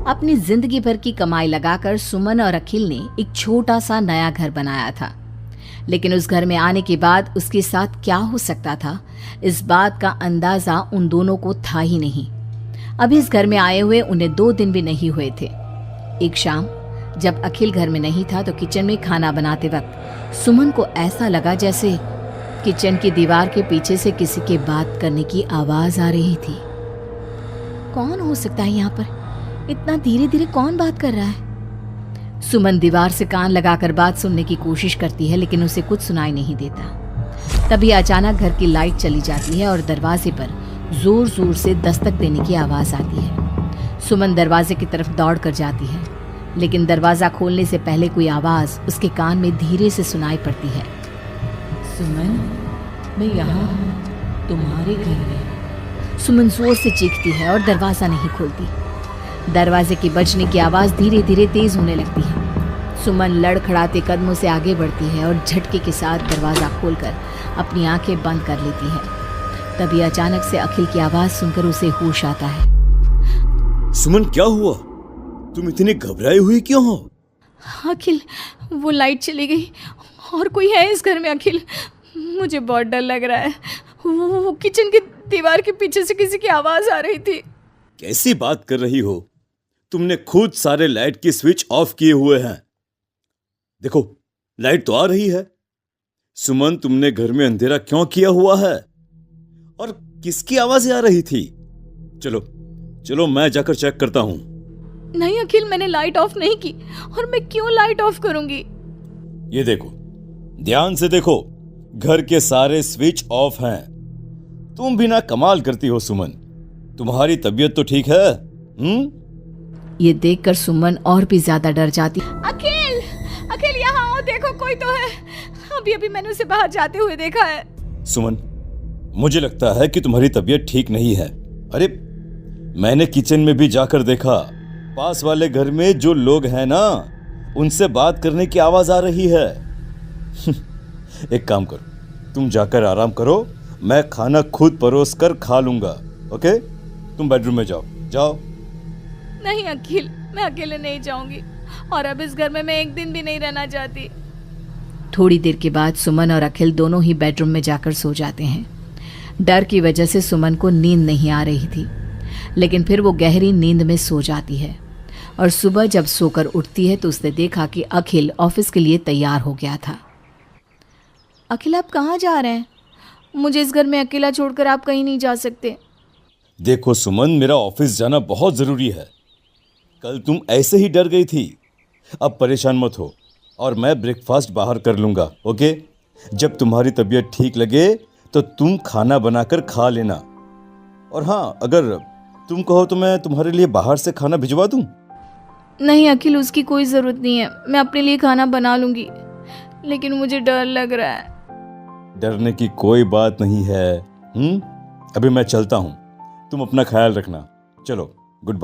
अपनी जिंदगी भर की कमाई लगाकर सुमन और अखिल ने एक छोटा सा नया घर बनाया था, लेकिन उस घर में आने के बाद उसके साथ क्या हो सकता था, इस बात का अंदाजा उन दोनों को था ही नहीं। अभी इस घर में आए हुए उन्हें 2 दिन भी नहीं हुए थे। एक शाम जब अखिल घर में नहीं था तो किचन में खाना बनाते वक्त सुमन को ऐसा लगा जैसे किचन की दीवार के पीछे से किसी के बात करने की आवाज आ रही थी। कौन हो सकता है यहाँ पर? इतना धीरे धीरे कौन बात कर रहा है? सुमन दीवार से कान लगाकर बात सुनने की कोशिश करती है, लेकिन उसे कुछ सुनाई नहीं देता। तभी अचानक घर की लाइट चली जाती है और दरवाजे पर जोर जोर से दस्तक देने की आवाज आती है। सुमन दरवाजे की तरफ दौड़ कर जाती है, लेकिन दरवाजा खोलने से पहले कोई आवाज उसके कान में धीरे से सुनाई पड़ती है। सुमन, मैं यहाँ हूँ, तुम्हारे घर में। सुमन जोर से चीखती है और दरवाजा नहीं खोलती। दरवाजे की बजने की आवाज धीरे धीरे तेज होने लगती है। सुमन लड़खड़ाते कदमों से आगे बढ़ती है और झटके के साथ दरवाजा खोलकर अपनी आंखें बंद कर लेती है। तभी अचानक से अखिल की आवाज सुनकर उसे होश आता है। सुमन, क्या हुआ? तुम इतनी घबराई हुई क्यों हो? अखिल, वो लाइट चली गई और कोई है इस घर में। अखिल, मुझे बहुत डर लग रहा है। वो किचन की दीवार के पीछे से किसी की आवाज आ रही थी। कैसी बात कर रही हो? तुमने खुद सारे लाइट की स्विच ऑफ किए हुए हैं। देखो, लाइट तो आ रही है। सुमन, तुमने घर में अंधेरा क्यों किया हुआ है? और किसकी आवाजें आ रही थी? चलो चलो, मैं जाकर चेक करता हूं। नहीं अखिल, मैंने लाइट ऑफ नहीं की। और मैं क्यों लाइट ऑफ करूंगी? ये देखो, ध्यान से देखो, घर के सारे स्विच ऑफ हैं। तुम भी ना कमाल करती हो सुमन। तुम्हारी तबीयत तो ठीक है? ये देखकर सुमन और भी ज्यादा डर जाती। अखिल, अखिल यहाँ आओ, देखो कोई तो है। अभी अभी मैंने उसे बाहर जाते हुए देखा है। सुमन, मुझे लगता है कि तुम्हारी तबीयत ठीक नहीं है। अरे, मैंने किचन में भी जाकर देखा। पास वाले घर में जो लोग हैं ना, उनसे बात करने की आवाज आ रही है। एक काम करो, तुम जाकर आराम करो, मैं खाना खुद परोस कर खा लूंगा। ओके? तुम बेडरूम में जाओ। जाओ। नहीं अखिल, मैं अकेले नहीं जाऊंगी, और अब इस घर में मैं एक दिन भी नहीं रहना चाहती। थोड़ी देर के बाद सुमन और अखिल दोनों ही बेडरूम में जाकर सो जाते हैं। डर की वजह से सुमन को नींद नहीं आ रही थी, लेकिन फिर वो गहरी नींद में सो जाती है। और सुबह जब सोकर उठती है तो उसने देखा कि अखिल ऑफिस के लिए तैयार हो गया था। अखिल, आप कहाँ जा रहे हैं? मुझे इस घर में अकेला छोड़कर आप कहीं नहीं जा सकते। देखो सुमन, मेरा ऑफिस जाना बहुत जरूरी है। कल तुम ऐसे ही डर गई थी। अब परेशान मत हो, और मैं ब्रेकफास्ट बाहर कर लूंगा। ओके? जब तुम्हारी तबीयत ठीक लगे तो तुम खाना बनाकर खा लेना। और हाँ, अगर तुम कहो तो मैं तुम्हारे लिए बाहर से खाना भिजवा दूं। नहीं अखिल, उसकी कोई ज़रूरत नहीं है। मैं अपने लिए खाना बना लूंगी, लेकिन मुझे डर लग रहा है। डरने की कोई बात नहीं है। अभी मैं चलता हूँ, तुम अपना ख्याल रखना। चलो।